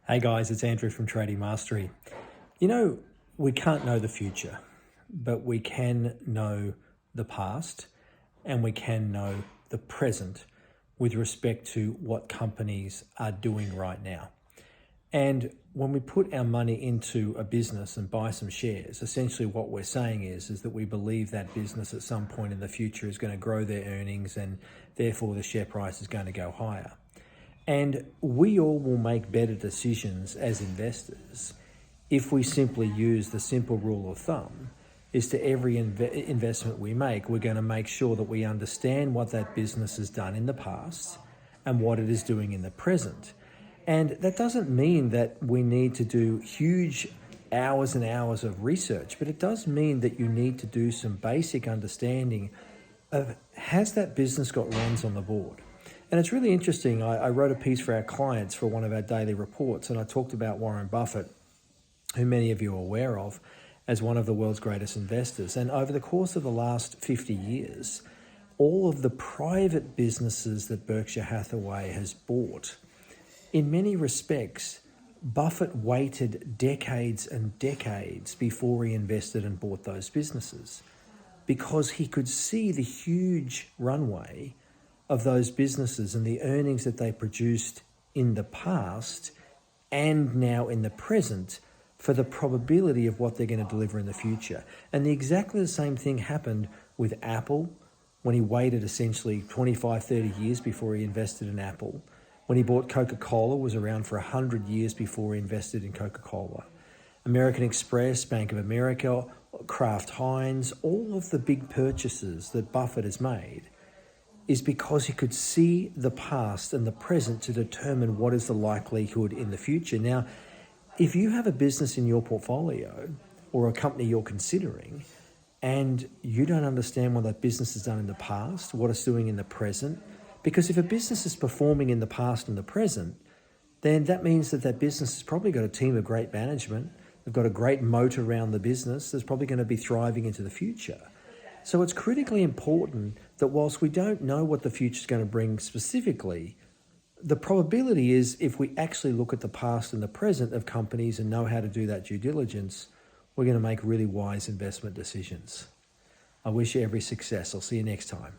Hey guys, it's Andrew from Trading Mastery. You know, we can't know the future, but we can know the past and we can know the present with respect to what companies are doing right now. And when we put our money into a business and buy some shares, essentially what we're saying is that we believe that business at some point in the future is going to grow their earnings and therefore the share price is going to go higher. And we all will make better decisions as investors if we simply use the simple rule of thumb is to every investment we make, we're going to make sure that we understand what that business has done in the past and what it is doing in the present. And that doesn't mean that we need to do huge hours and hours of research, but it does mean that you need to do some basic understanding of, has that business got runs on the board? And it's really interesting. I wrote a piece for our clients for one of our daily reports, and I talked about Warren Buffett, who many of you are aware of, as one of the world's greatest investors. And over the course of the last 50 years, all of the private businesses that Berkshire Hathaway has bought, in many respects, Buffett waited decades and decades before he invested and bought those businesses because he could see the huge runway of those businesses and the earnings that they produced in the past and now in the present for the probability of what they're going to deliver in the future. And exactly the same thing happened with Apple when he waited essentially 25, 30 years before he invested in Apple. When he bought Coca-Cola, was around for 100 years before he invested in Coca-Cola. American Express, Bank of America, Kraft Heinz, all of the big purchases that Buffett has made is because he could see the past and the present to determine what is the likelihood in the future. Now, if you have a business in your portfolio or a company you're considering and you don't understand what that business has done in the past, what it's doing in the present, because if a business is performing in the past and the present, then that means that that business has probably got a team of great management. They've got a great moat around the business that's probably going to be thriving into the future. So it's critically important that whilst we don't know what the future is going to bring specifically, the probability is if we actually look at the past and the present of companies and know how to do that due diligence, we're going to make really wise investment decisions. I wish you every success. I'll see you next time.